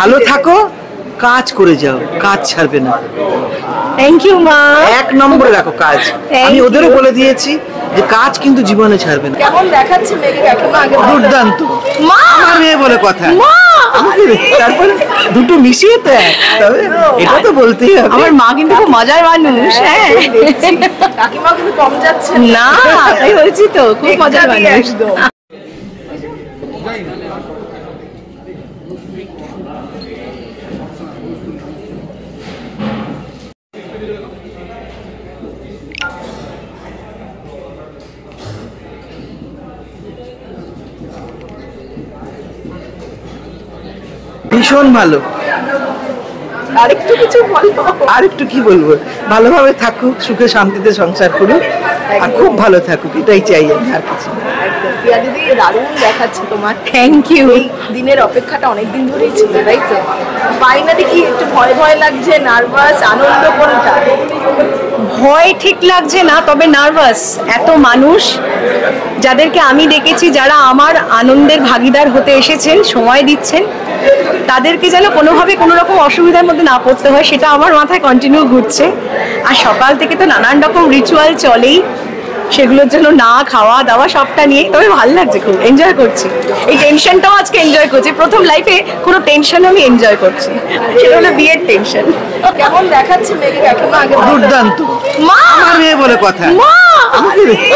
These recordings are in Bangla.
ভালো থাকো, কাজ করে যাও, কাজ ছাড়বে না। থ্যাংক ইউ মা। এক নম্বরে রাখো কাজ। আমি ওদেরও বলে দিয়েছি যে কাজ কিন্তু জীবনে ছাড়বে না। কেমন দেখাচ্ছে মেয়েকে কাকিমা আগে? দুর্দান্ত। মা আমার মেয়ে বলে কথা। মা তারপরে দুটো মিশিয়ে তো তবে এটা তো বলতেই হবে। আমার মা কিন্তু খুব মজার মানুষ। হ্যাঁ কাকিমা কিন্তু কম যাচ্ছে না, তাই বলছি তো, খুব মজার মানুষ। ভীষণ ভালো। আরেকটু কিছু বলবো? আরেকটু কি বলবো, ভালোভাবে থাকুক, সুখে শান্তিতে সংসার করুক, আর খুব ভালো থাকুক, এটাই চাই আমি, আর কিছু না। প্রিয়া দিদি দারুণ দেখাচ্ছে তোমার। Thank you. এই দিনের অপেক্ষাটা অনেকদিন ধরেই ছিল, তাই তো? ফাইনালি কি একটু ভয় ভয় লাগছে, নার্ভাস, আনন্দ, কোনটা? ভয় ঠিক লাগছে না, তবে নার্ভাস। এত মানুষ যাদেরকে আমি ডেকেছি, যারা আমার আনন্দের ভাগিদার হতে এসেছেন, সময় দিচ্ছেন, তাদেরকে যেন কোনোভাবে কোনো রকম অসুবিধার মধ্যে না পড়তে হয়, সেটা আমার মাথায় কন্টিনিউ ঘুরছে। আর সকাল থেকে তো নানান রকম রিচুয়াল চলেই, সেগুলোর জন্য না খাওয়া দাওয়া সবটা নিয়ে, তবে ভালো লাগছে, খুব এনজয় করছি। এই টেনশনটাও আজকে এনজয় করছি, প্রথম লাইফে কোনো টেনশন আমি এনজয় করছি, সেটা হলো বিয়ের টেনশন। কেমন দেখাচ্ছে মেয়েকে কাকিমা আগে? দুর্দান্ত। মা আমার মেয়ে বলে কথা। মা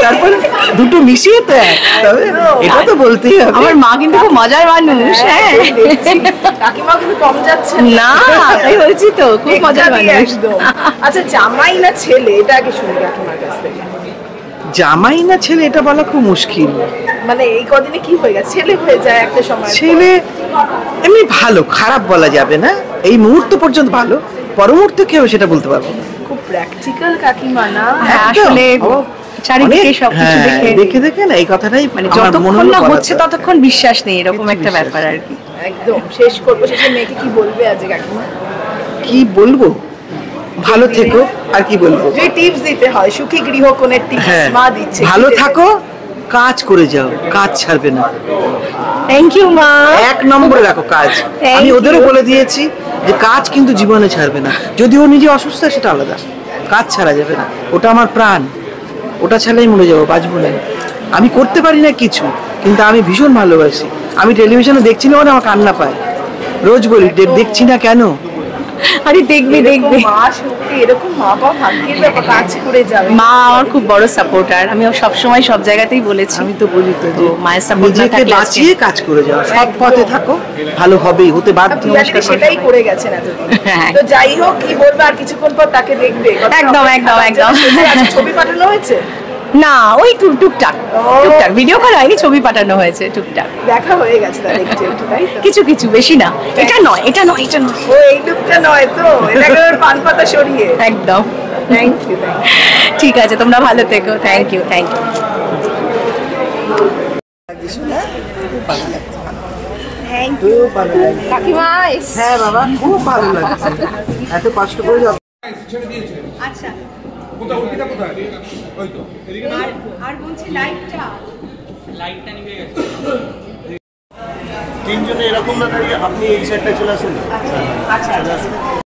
তারপরে দুটো মিশিয়ে তো তবে এটা তো বলতেই হবে। আমার মা কিন্তু খুব মজার মানুষ। হ্যাঁ কাকিমা কিন্তু কম যাচ্ছে না, তাই বলছি তো, খুব মজার মানুষ। আচ্ছা, জামাই না ছেলে, এটা আগে শুনি কাকিমার কাছ থেকে। জামাই না ছেলে এটা বলা খুব মুশকিল। মানে এই কদিনে কি হয়ে গেছে, ছেলে হয়ে যায় একটা সময়। ছেলে এমনি ভালো, খারাপ বলা যাবে না, এই মুহূর্ত পর্যন্ত ভালো, পরমুহূর্তে কি হবে সেটা বলতে পারবো না। খুব প্র্যাকটিক্যাল কাকিমা না? হ্যাঁ, আসলে চারিদিকে সবকিছু দেখে দেখে না, এই কথাটাই মানে যতক্ষণ না হচ্ছে ততক্ষণ বিশ্বাস নেই, এরকম একটা ব্যাপার আর কি। একদম। শেষ করবো, শেষে মেয়েকে কি বলবে আজ কাকিমা? কি বলবো, ভালো থেকো, আর কি বলবো। যে টিপস দিতে হয়, সুখী গৃহকোণের টিপস মা দিচ্ছে। ভালো থাকো, কাজ করে যাও, কাজ ছাড়বে না। থ্যাংক ইউ মা। এক নম্বরে রাখো কাজ। আমি ওদেরও বলে দিয়েছি যে কাজ কিন্তু জীবনে ছাড়বে না। যদি ও নিজে অসুস্থ সেটা আলাদা, কাজ ছাড়া যাবে না, ওটা আমার প্রাণ, ওটা ছাড়াই মরে যাবো, বাঁচবো না। আমি করতে পারি না কিছু, কিন্তু আমি ভীষণ ভালোবাসি। আমি টেলিভিশনে দেখছি না মানে আমার কান্না পায়, রোজ বলি দেখছি না কেন। আরে দেখবে দেখবে, মা সত্যি এরকম মা বাবা ভাগ্যের ব্যাপার, কাজ করে যাবে। মা আমার খুব বড় সাপোর্টার, আমি সব সময় সব জায়গাতেই বলেছি। আমি তো বলি তো যে মায়ের সাপোর্ট না নিজেকে থাকলে বাঁচিয়ে কাজ করে যাও, সৎ পথে থাকো, ভালো হবেই, হতে বাধ্য। সেটাই করে গেছেন এতদিন। তো যাই হোক, কি বলবো, আর কিছুক্ষণ পর তাকে দেখবে। একদম একদম একদম। ছবি পাঠানো হয়েছে? না, ওই টুকটাক টুকটাক ভিডিও করা হয়নি, ছবি পাঠানো হয়েছে টুকটাক। দেখা হয়ে গেছে তাহলে একটু, তাই তো? কিছু কিছু, বেশি না। এটা নয়, এটা নয়, এটা নয়। ও এই লুকটা নয় তো, এটাকে পান পাতা সরিয়ে। একদম। Thank you. ঠিক আছে, তোমরা ভালো থেকো। Thank you, thank you. কাকিমা হ্যাঁ বাবা, খুব ভালো লাগছে, এত কষ্ট করে। আচ্ছা, আর বলছি লাইটটা নিভে গেছে। তিনজনে এরকম না দাঁড়িয়ে আপনি এই সাইডটা চলে আসুন। আচ্ছা।